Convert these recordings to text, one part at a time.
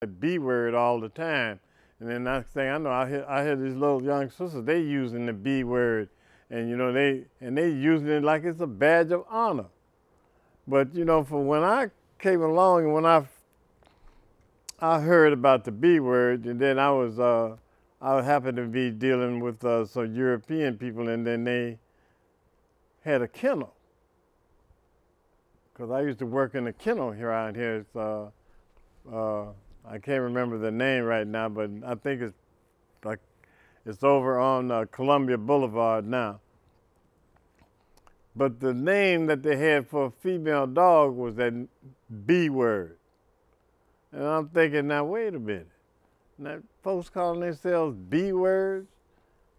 the B word all the time. And then next thing I know, I hear these little young sisters, they using the B word. And you know, they using it like it's a badge of honor. But you know, for when I came along and when I heard about the B word, and then I happened to be dealing with some European people, and then they had a kennel. Because I used to work in a kennel here around here. It's, I can't remember the name right now, but I think it's over on Columbia Boulevard now. But the name that they had for a female dog was that B word. And I'm thinking, now wait a minute. Now folks calling themselves B words,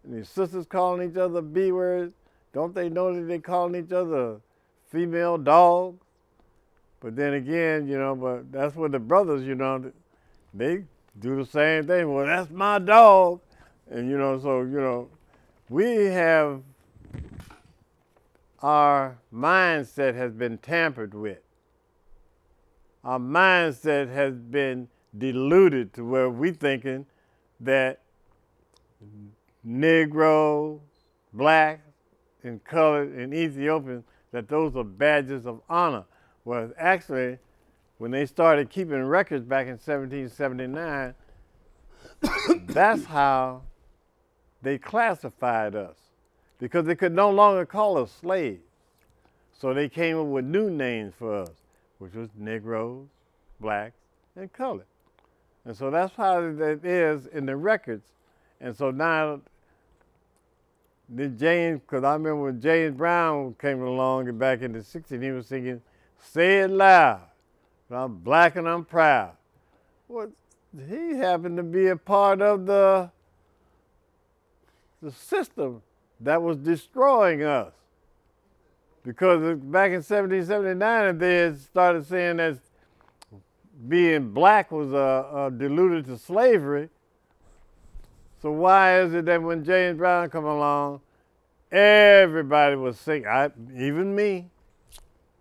and these sisters calling each other B words, don't they know that they calling each other female dogs? But then again, you know, but that's what the brothers, you know, they do the same thing. Well, that's my dog. And, you know, so, you know, we have, our mindset has been tampered with. Our mindset has been diluted to where we thinking that Negro, black, and colored, and Ethiopian, that those are badges of honor. Well, actually, when they started keeping records back in 1779, that's how they classified us, because they could no longer call us slaves. So they came up with new names for us, which was Negroes, blacks, and colored. And so that's how it is in the records. And so now, James, because I remember when James Brown came along back in the 60s, he was singing, "Say it loud, I'm black and I'm proud." Well, he happened to be a part of the system that was destroying us. Because back in 1779, they had started saying that being black was diluted to slavery. So why is it that when James Brown come along, everybody was singing, even me,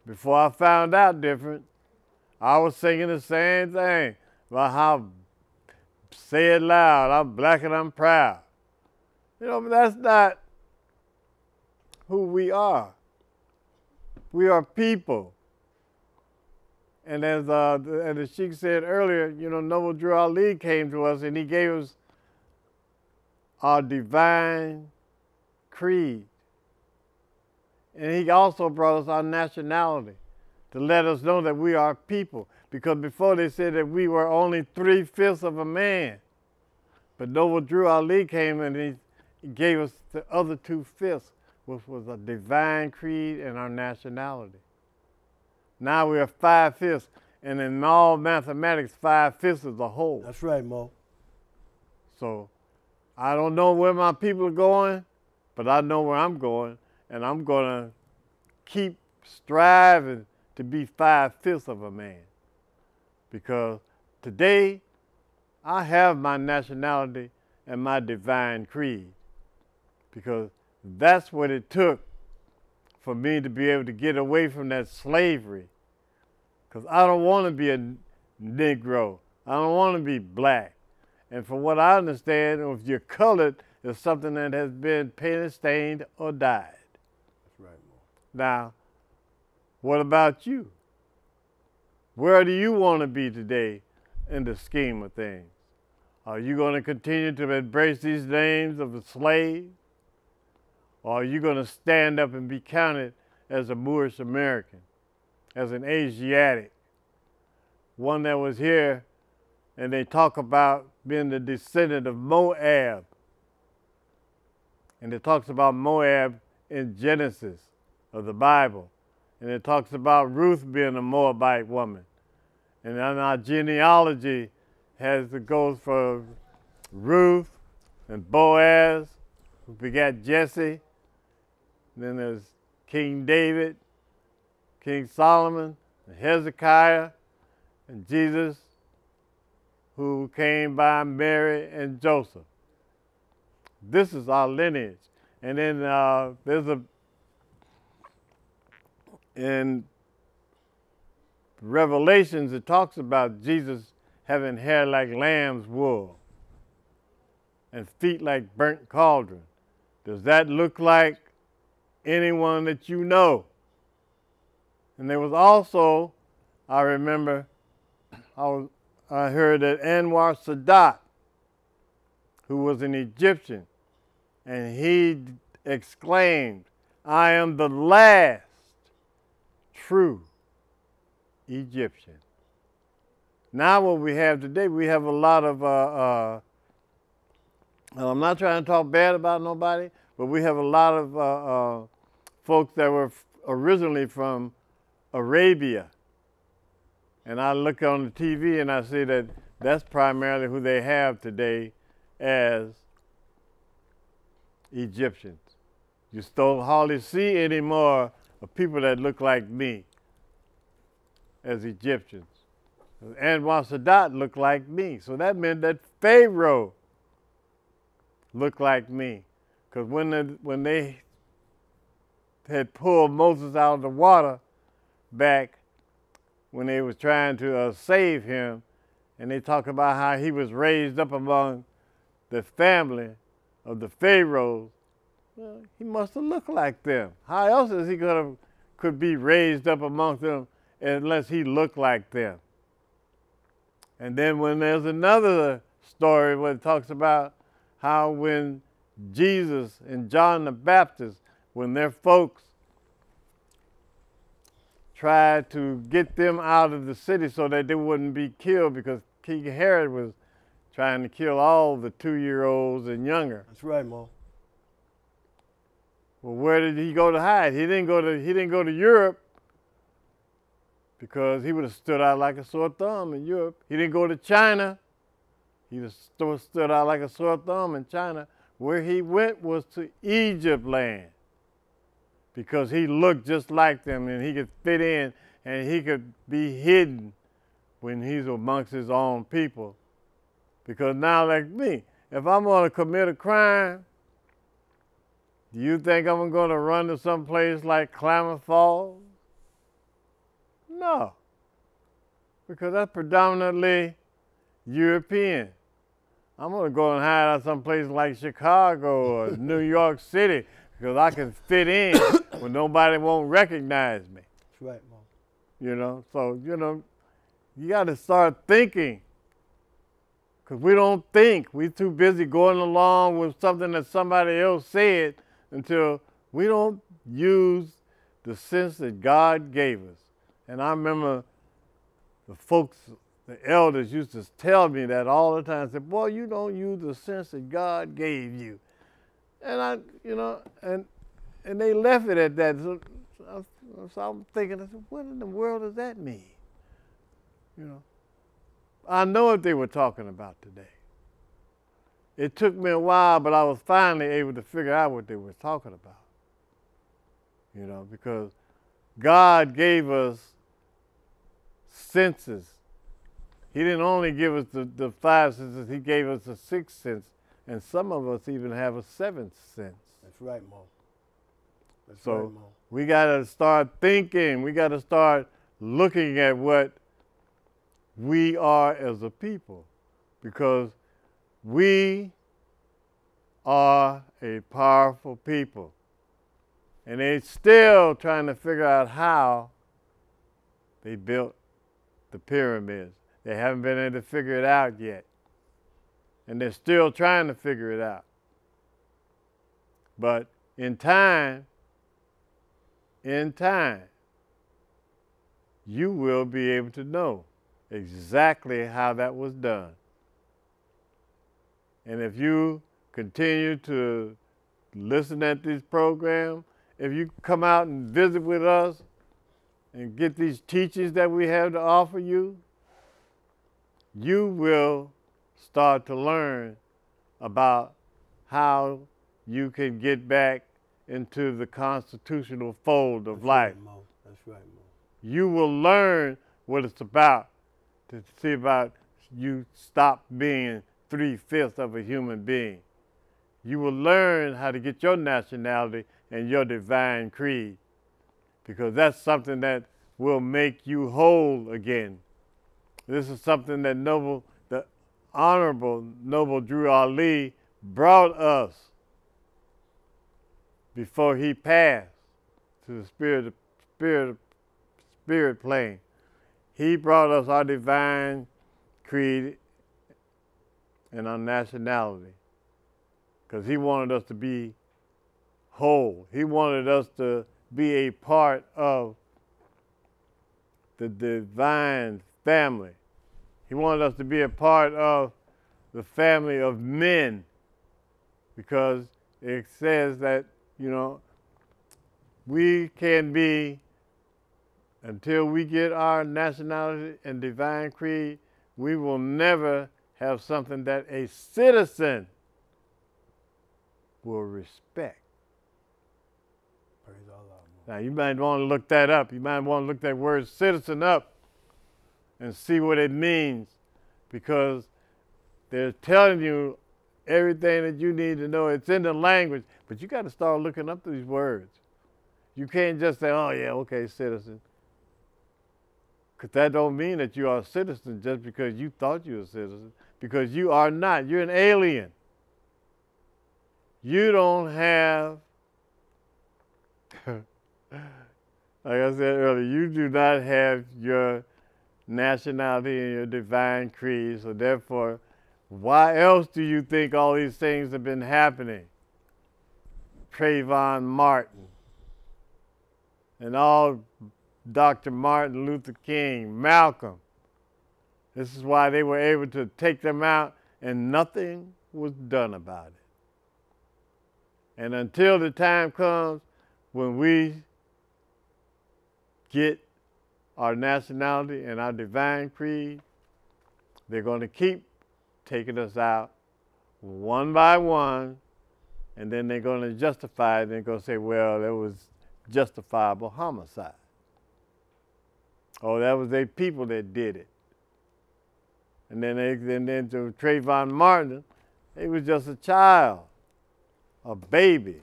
before I found out different, I was singing the same thing about how, say it loud, I'm black and I'm proud. You know, but that's not who we are. We are people. And as the Sheikh said earlier, you know, Noble Drew Ali came to us and he gave us our divine creed. And he also brought us our nationality to let us know that we are people. Because before they said that we were only 3/5 of a man. But Noble Drew Ali came and he gave us the other 2/5, which was a divine creed and our nationality. Now we are 5/5, and in all mathematics, 5/5 is a whole. That's right, Mo. So I don't know where my people are going, but I know where I'm going, and I'm gonna keep striving to be 5/5 of a man. Because today, I have my nationality and my divine creed. Because that's what it took for me to be able to get away from that slavery. Because I don't want to be a Negro. I don't want to be black. And from what I understand, if you're colored, it's something that has been painted, stained, or dyed. That's right, Mo. Now, what about you? Where do you want to be today in the scheme of things? Are you going to continue to embrace these names of a slave? Or are you going to stand up and be counted as a Moorish American, as an Asiatic, one that was here, and they talk about being the descendant of Moab. And it talks about Moab in Genesis of the Bible. And it talks about Ruth being a Moabite woman. And then our genealogy goes for Ruth and Boaz, who begat Jesse. Then there's King David, King Solomon, and Hezekiah, and Jesus, who came by Mary and Joseph. This is our lineage. And then in Revelations, it talks about Jesus having hair like lamb's wool and feet like burnt cauldron. Does that look like anyone that you know? And there was also, I remember, I heard that Anwar Sadat, who was an Egyptian, and he exclaimed, "I am the last true Egyptian." Now what we have today, we have a lot of, and I'm not trying to talk bad about nobody, but we have a lot of folks that were originally from Arabia. And I look on the TV and I see that that's primarily who they have today as Egyptians. You still hardly see any more of people that look like me as Egyptians. Anwar Sadat looked like me. So that meant that Pharaoh looked like me. Because when they had pulled Moses out of the water back when they was trying to save him, and they talk about how he was raised up among the family of the pharaohs, well, he must have looked like them. How else is he could be raised up amongst them unless he looked like them? And then when there's another story where it talks about how when Jesus and John the Baptist, when their folks tried to get them out of the city so that they wouldn't be killed, because King Herod was trying to kill all the 2-year-olds and younger. That's right, Mo. Well, where did he go to hide? He didn't go to Europe, because he would have stood out like a sore thumb in Europe. He didn't go to China. He stood out like a sore thumb in China. Where he went was to Egypt land, because he looked just like them and he could fit in and he could be hidden when he's amongst his own people. Because now, like me, if I'm going to commit a crime, do you think I'm going to run to some place like Klamath Falls? No, because that's predominantly European. I'm going to go and hide out some place like Chicago or New York City, because I can fit in when nobody won't recognize me. That's right, Mo. You know, so, you know, you got to start thinking, because we don't think. We're too busy going along with something that somebody else said until we don't use the sense that God gave us. And I remember the folks, the elders used to tell me that all the time. Said, "Boy, you don't use the sense that God gave you." And I, you know, and they left it at that. So I'm thinking, I said, what in the world does that mean? You know, I know what they were talking about today. It took me a while, but I was finally able to figure out what they were talking about. You know, because God gave us senses. He didn't only give us the 5 senses, he gave us a 6th sense, and some of us even have a 7th sense. That's right, Mo. That's so right, Mo. We got to start thinking, we got to start looking at what we are as a people, because we are a powerful people. And they're still trying to figure out how they built the pyramids. They haven't been able to figure it out yet. And they're still trying to figure it out. But in time, you will be able to know exactly how that was done. And if you continue to listen at these programs, if you come out and visit with us and get these teachings that we have to offer you, you will start to learn about how you can get back into the constitutional fold of life. Right, Mo. That's right, Mo. You will learn what it's about, to see about you stop being 3/5 of a human being. You will learn how to get your nationality and your divine creed, because that's something that will make you whole again. This is something that the Honorable Noble Drew Ali brought us before he passed to the spirit plane. He brought us our divine creed and our nationality because he wanted us to be whole. He wanted us to be a part of the divine family. He wanted us to be a part of the family of men because it says that, you know, we can be, until we get our nationality and divine creed, we will never have something that a citizen will respect. Praise Allah. Now, you might want to look that up. You might want to look that word citizen up and see what it means, because they're telling you everything that you need to know. It's in the language, but you got to start looking up these words. You can't just say, oh, yeah, okay, citizen. Because that don't mean that you are a citizen just because you thought you were a citizen, because you are not. You're an alien. You don't have, like I said earlier, you do not have your nationality and your divine creed, so therefore, why else do you think all these things have been happening? Trayvon Martin and all Dr. Martin Luther King, Malcolm. This is why they were able to take them out and nothing was done about it. And until the time comes when we get our nationality and our divine creed, they're going to keep taking us out one by one, and then they're going to justify it. They're going to say, well, it was justifiable homicide. Oh, that was they people that did it. And then to Trayvon Martin, he was just a child, a baby.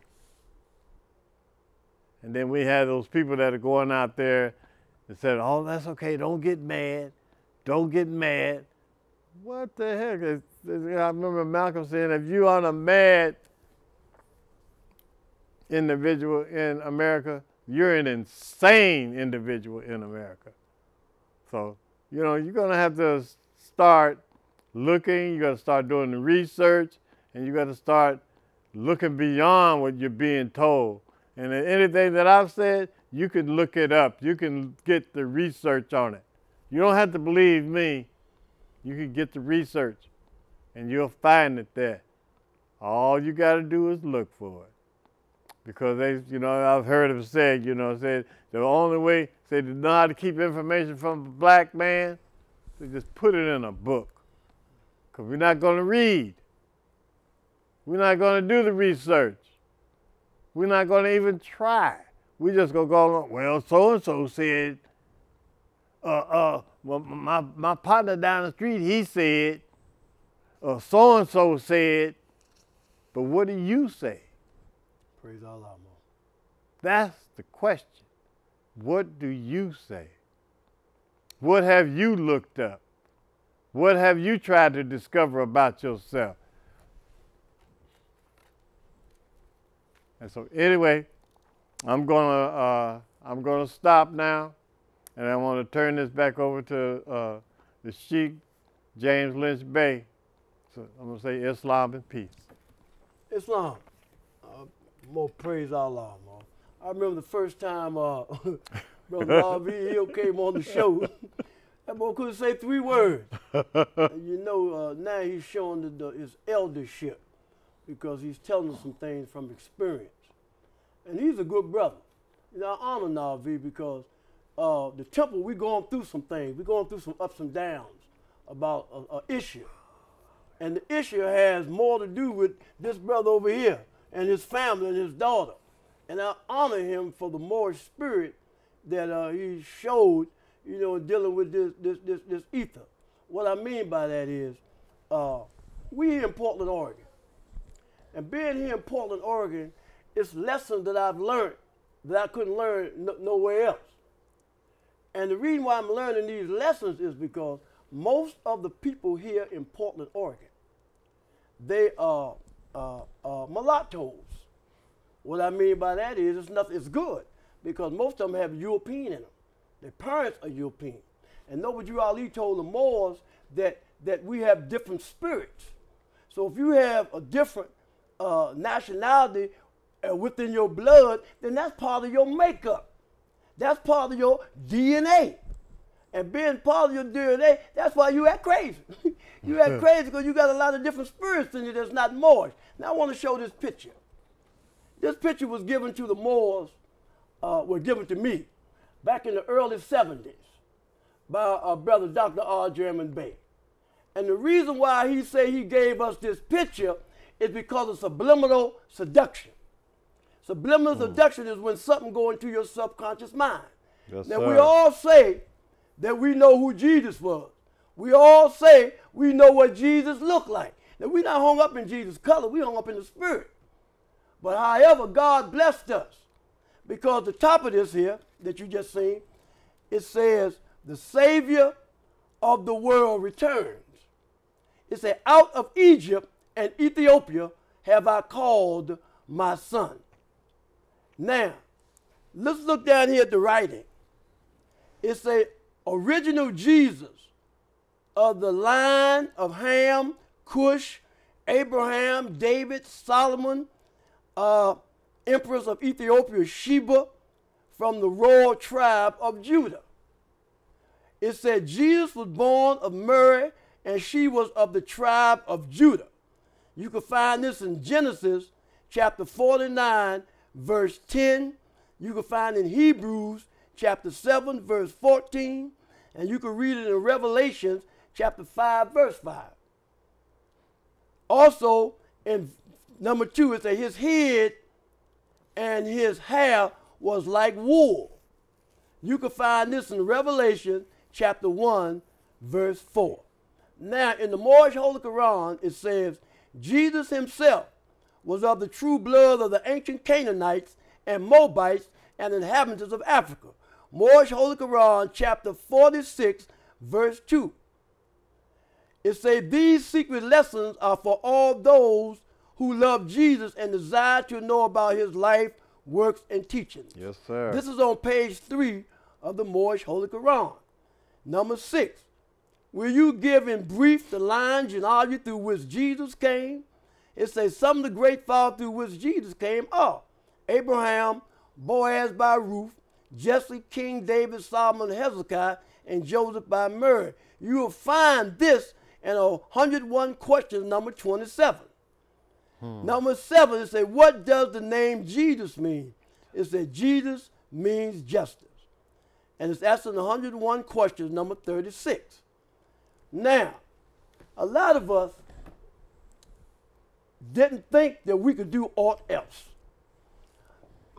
And then we had those people that are going out there and said, oh, that's okay, don't get mad, don't get mad. What the heck? I remember Malcolm saying, if you are a mad individual in America, you're an insane individual in America. So, you know, you're going to have to start looking, you got to start doing the research, and you got to start looking beyond what you're being told. And anything that I've said, you can look it up. You can get the research on it. You don't have to believe me. You can get the research, and you'll find it there. All you got to do is look for it. Because they, you know, I've heard it said, you know, said the only way they know how to keep information from a black man, they just put it in a book. Because we're not going to read. We're not going to do the research. We're not going to even try. We just going to go along, well, so-and-so said, well, my partner down the street, he said, so-and-so said, but what do you say? Praise Allah. That's the question. What do you say? What have you looked up? What have you tried to discover about yourself? And so anyway, I'm gonna stop now, and I want to turn this back over to the Sheikh James Lynch Bey. So I'm gonna say Islam and peace. Islam. More praise Allah, man. I remember the first time Brother RV came on the show. That boy couldn't say 3 words. And you know, now he's showing his eldership because he's telling us some things from experience. And he's a good brother. You know, I honor Navi because the temple, we're going through some things. We're going through some ups and downs about an issue. And the issue has more to do with this brother over here and his family and his daughter. And I honor him for the Moorish spirit that he showed, you know, dealing with this ether. What I mean by that is, we here in Portland, Oregon. And being here in Portland, Oregon, it's lessons that I've learned that I couldn't learn nowhere else. And the reason why I'm learning these lessons is because most of the people here in Portland, Oregon, they are mulattoes. What I mean by that is it's good because most of them have European in them. Their parents are European. And Noble Ali told the Moors that we have different spirits. So if you have a different nationality within your blood, then that's part of your makeup. That's part of your DNA. And being part of your DNA, that's why you act crazy. You act crazy because you got a lot of different spirits in you that's not Moorish. Now I want to show this picture. This picture was given to the Moors, was given to me back in the early 70s by our brother Dr. R. German Bay. And the reason why he say he gave us this picture is because of subliminal seduction. Subliminal seduction is when something goes into your subconscious mind. Yes, now sir. we all say that we know who Jesus was. We all say we know what Jesus looked like. Now we're not hung up in Jesus' color, we hung up in the spirit. But however, God blessed us because the top of this here that you just seen, it says, the Savior of the world returns. It said, out of Egypt and Ethiopia have I called my son. Now, let's look down here at the writing. It's a original Jesus of the line of Ham, Cush, Abraham, David, Solomon, empress of Ethiopia, Sheba, from the royal tribe of Judah. It said Jesus was born of Mary, and she was of the tribe of Judah. You can find this in Genesis chapter 49, verse 10. You can find it in Hebrews chapter 7, verse 14. And you can read it in Revelations chapter 5, verse 5. Also, in number 2, it says his head and his hair was like wool. You can find this in Revelation chapter 1, verse 4. Now, in the Moorish Holy Quran, it says, Jesus himself was of the true blood of the ancient Canaanites and Moabites and inhabitants of Africa. Moorish Holy Quran, chapter 46, verse 2. It says, these secret lessons are for all those who love Jesus and desire to know about his life, works, and teachings. Yes, sir. This is on page 3 of the Moorish Holy Quran. Number 6. Will you give in brief the line genealogy through which Jesus came? It says some of the great fathers through which Jesus came are Abraham, Boaz by Ruth, Jesse, King David, Solomon, Hezekiah, and Joseph by Mary. You will find this in 101 questions, number 27. Number 7, it says, what does the name Jesus mean? It says Jesus means justice. And it's answering 101 questions, number 36. Now, a lot of us didn't think that we could do aught else.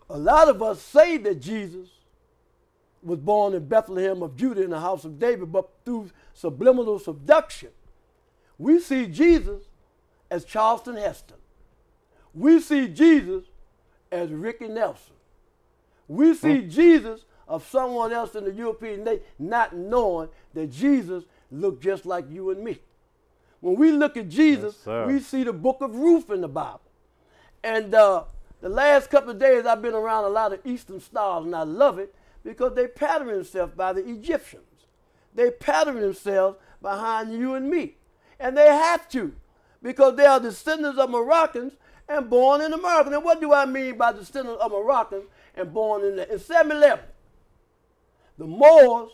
A lot of us say that Jesus was born in Bethlehem of Judah in the house of David, but through subliminal seduction, we see Jesus as Charleston Heston. We see Jesus as Ricky Nelson. We see Jesus of someone else in the European nation, not knowing that Jesus looked just like you and me. When we look at Jesus, Yes, we see the book of Ruth in the Bible. And the last couple of days, I've been around a lot of Eastern stars, and I love it because they pattern themselves by the Egyptians. They pattern themselves behind you and me. And they have to because they are descendants of Moroccans and born in America. And what do I mean by descendants of Moroccans and born in 711? The Moors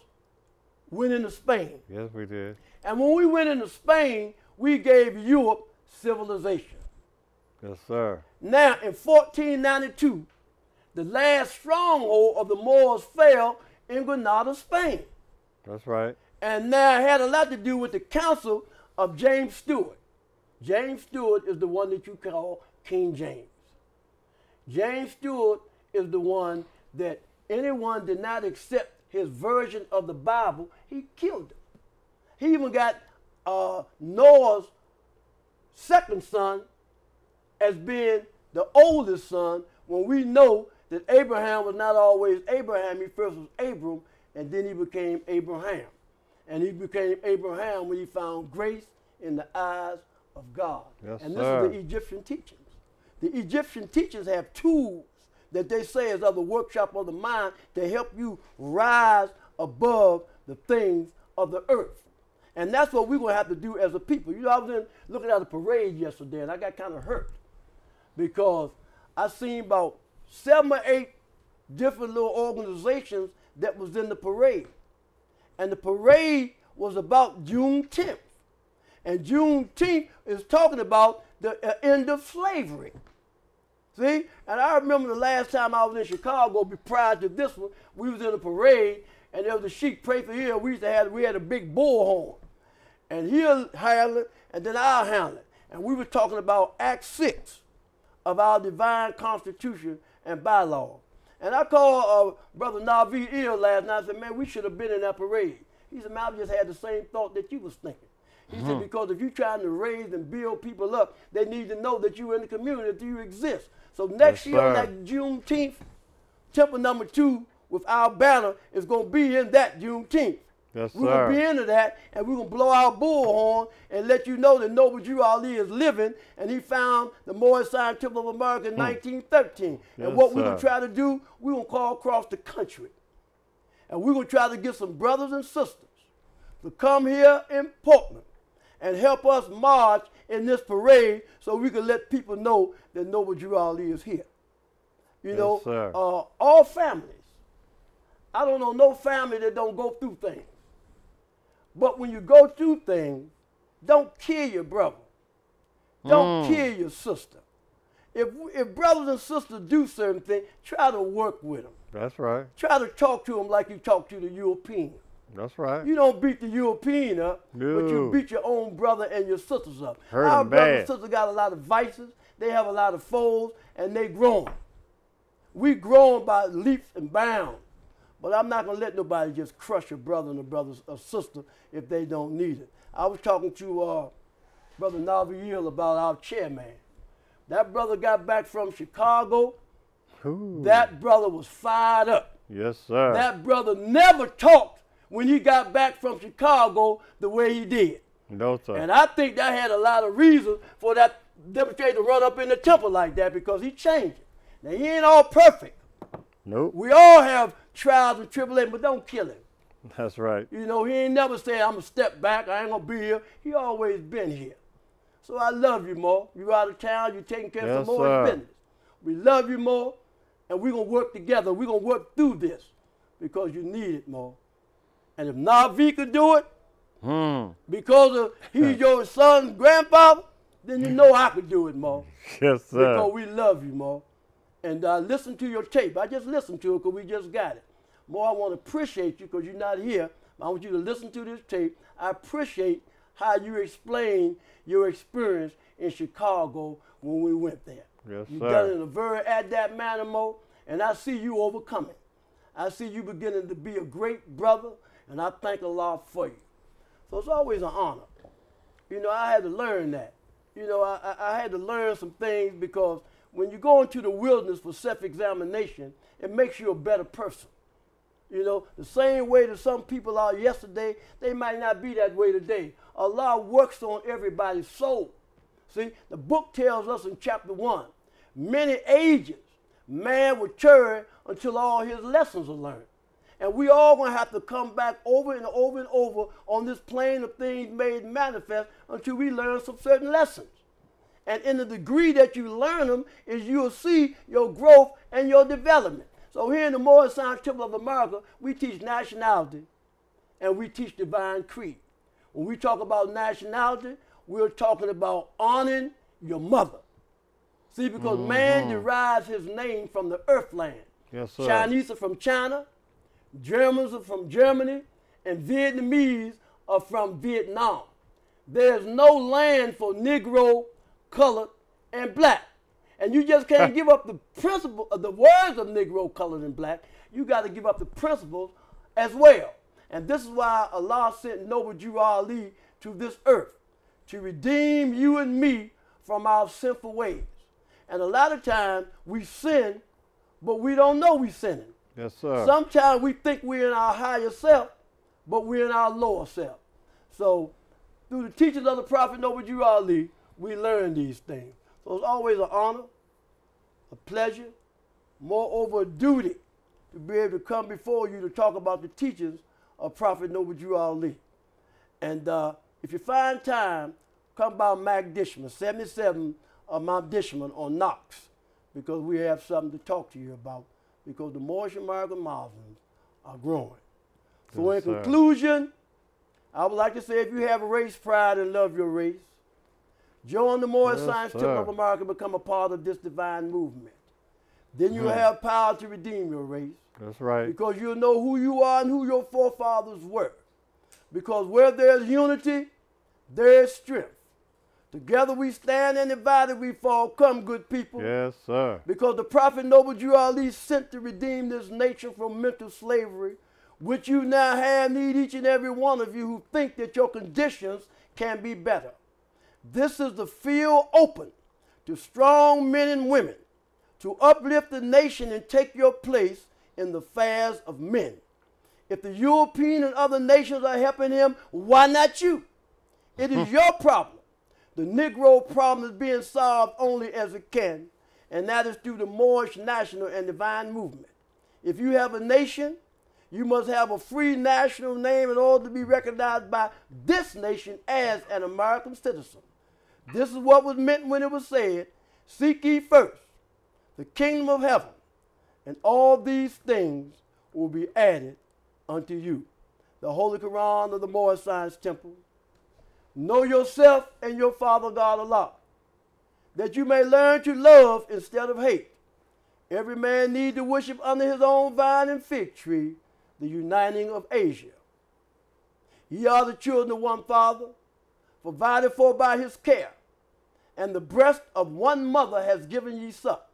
went into Spain. Yes, we did. And when we went into Spain, we gave Europe civilization. Yes, sir. Now, in 1492, the last stronghold of the Moors fell in Granada, Spain. That's right. And now it had a lot to do with the council of James Stewart. James Stewart is the one that you call King James. James Stewart is the one that anyone did not accept his version of the Bible, he killed him. He even got Noah's second son as being the oldest son, when we know that Abraham was not always Abraham. He first was Abram, and then he became Abraham. And he became Abraham when he found grace in the eyes of God. Yes, and this sir. is the Egyptian teachings. The Egyptian teachings have tools that they say is of the workshop of the mind to help you rise above the things of the earth. And that's what we're going to have to do as a people. You know, I was looking at a parade yesterday, and I got kind of hurt because I seen about 7 or 8 different little organizations that was in the parade. And the parade was about Juneteenth. And Juneteenth is talking about the end of slavery. See? And I remember the last time I was in Chicago, prior to this one, we was in a parade, and there was a sheep, pray for here. We had a big bullhorn. And he'll handle it, and then I'll handle it. And we were talking about Act 6 of our divine constitution and bylaws. And I called Brother Navi Ill last night. I said, man, we should have been in that parade. He said, man, I just had the same thought that you was thinking. He said, because if you're trying to raise and build people up, they need to know that you're in the community, that you exist. So next year, on that Juneteenth, Temple number 2 with our banner is going to be in that Juneteenth. Yes, we're going to be into that, and we're going to blow our bullhorn and let you know that Noble Drew Ali is living, and he found the Moorish Temple of America in 1913. Yes, and what we're going to try to do, we're going to call across the country. And we're going to try to get some brothers and sisters to come here in Portland and help us march in this parade so we can let people know that Noble Drew Ali is here. You know, all families. I don't know no family that don't go through things. But when you go through things, don't kill your brother. Don't kill your sister. If brothers and sisters do certain things, try to work with them. That's right. Try to talk to them like you talk to the European. That's right. You don't beat the European up, No. but you beat your own brother and your sisters up. Hurt Our them brothers and bad. sisters got a lot of vices. They have a lot of foes, and they growing. We growing by leaps and bounds. But I'm not going to let nobody just crush a brother and a sister if they don't need it. I was talking to Brother Navi Hill about our chairman. That brother got back from Chicago. Ooh. That brother was fired up. Yes, sir. That brother never talked when he got back from Chicago the way he did. No, sir. And I think that had a lot of reasons for that demonstrator to run up in the temple like that because he changed it. Now, he ain't all perfect. Nope. We all have trials and tribulations, but don't kill him. That's right. You know, he ain't never said, I'm going to step back, I ain't going to be here. He always been here. So I love you, Mo. You out of town, you taking care of some more business. We love you, Mo, and we're going to work together. We're going to work through this because you need it, Mo. And if Navi could do it, because of he's your son's grandfather, then you know I could do it, Mo. Yes, sir. Because we love you, Mo. And listen to your tape. I just listened to it because we just got it. Mo, I want to appreciate you because you're not here. I want you to listen to this tape. I appreciate how you explain your experience in Chicago when we went there. Yes, You've sir. done it in a very adept manner, Mo, and I see you overcoming. I see you beginning to be a great brother, and I thank Allah for you. So it's always an honor. You know, I had to learn that. You know, I had to learn some things because when you go into the wilderness for self-examination, it makes you a better person. You know, the same way that some people are yesterday, they might not be that way today. Allah works on everybody's soul. See, the book tells us in chapter 1, many ages man will tarry until all his lessons are learned. And we all going to have to come back over and over and over on this plane of things made manifest until we learn some certain lessons. And in the degree that you learn them is you'll see your growth and your development. So here in the Moorish Temple of America, we teach nationality and we teach divine creed. When we talk about nationality, we're talking about honoring your mother. See, because man derives his name from the earthland. Yes, sir. Chinese are from China, Germans are from Germany, and Vietnamese are from Vietnam. There's no land for Negro, colored, and black. And you just can't give up the principle of the words of Negro, colored, and black. You got to give up the principles as well. And this is why Allah sent Noble Drew Ali to this earth, to redeem you and me from our sinful ways. And a lot of times we sin, but we don't know we're sinning. Yes, sir. Sometimes we think we're in our higher self, but we're in our lower self. So through the teachings of the Prophet Noble Ali, we learn these things. So it's always an honor, a pleasure, moreover a duty to be able to come before you to talk about the teachings of Prophet Noble Ali. And if you find time, come by Mac Dishman, 77 Mount Dishman on Knox, because we have something to talk to you about, because the Moorish American Muslims are growing. So Yes, in conclusion, I would like to say, if you have race pride and love your race, join the Moorish Science Temple of America and become a part of this divine movement. Then you'll have power to redeem your race. That's right. Because you'll know who you are and who your forefathers were. Because where there's unity, there is strength. Together we stand and divided we fall. Come, good people. Yes, sir. Because the Prophet Noble Ali sent to redeem this nation from mental slavery, which you now have need each and every one of you who think that your conditions can be better. This is the field open to strong men and women to uplift the nation and take your place in the affairs of men. If the European and other nations are helping him, why not you? It is your problem. The Negro problem is being solved only as it can, and that is through the Moorish national and divine movement. If you have a nation, you must have a free national name in order to be recognized by this nation as an American citizen. This is what was meant when it was said, seek ye first the kingdom of heaven, and all these things will be added unto you. The Holy Quran of the Moorish Science Temple. Know yourself and your Father God Allah, that you may learn to love instead of hate. Every man needs to worship under his own vine and fig tree, the uniting of Asia. Ye are the children of one Father, provided for by his care, and the breast of one mother has given ye suck.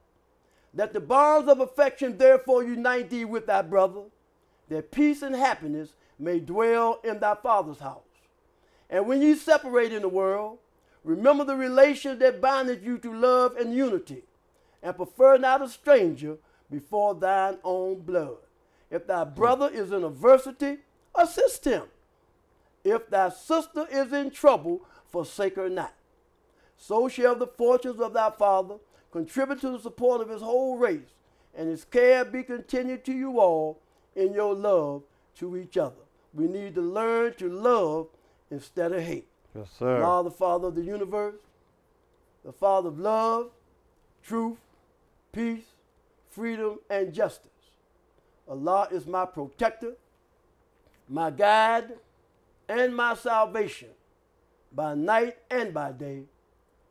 That the bonds of affection therefore unite thee with thy brother, that peace and happiness may dwell in thy father's house. And when ye separate in the world, remember the relation that bindeth you to love and unity, and prefer not a stranger before thine own blood. If thy brother is in adversity, assist him. If thy sister is in trouble, forsake her not. So shall the fortunes of thy father contribute to the support of his whole race, and his care be continued to you all in your love to each other. We need to learn to love instead of hate. Yes, sir. Allah, the Father of the universe, the Father of love, truth, peace, freedom, and justice. Allah is my protector, my guide, and my salvation, by night and by day,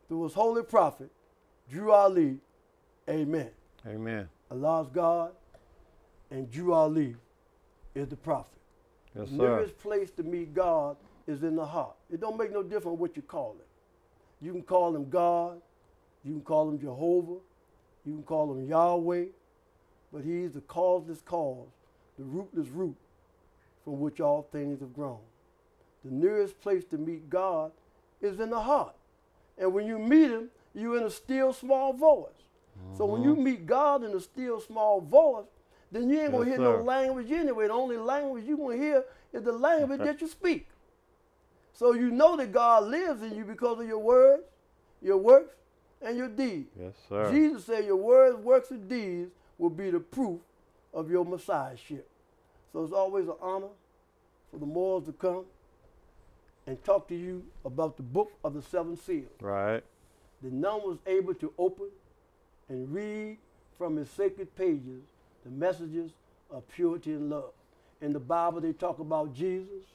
through his holy prophet, Drew Ali. Amen. Amen. Allah is God, and Drew Ali is the prophet. Yes, The sir. nearest place to meet God is in the heart. It don't make no difference what you call him. You can call him God, you can call him Jehovah, you can call him Yahweh, but he is the causeless cause, the rootless root from which all things have grown. The nearest place to meet God is in the heart. And when you meet him, you're in a still small voice. So when you meet God in a still small voice, then you ain't gonna hear no language anyway. The only language you're gonna hear is the language that you speak. So you know that God lives in you because of your words, your works, and your deeds. Yes, sir. Jesus said your words, works, and deeds will be the proof of your messiahship. So it's always an honor for the Moors to come and talk to you about the book of the seven seals. Right. That none was able to open and read from its sacred pages the messages of purity and love. In the Bible, they talk about Jesus,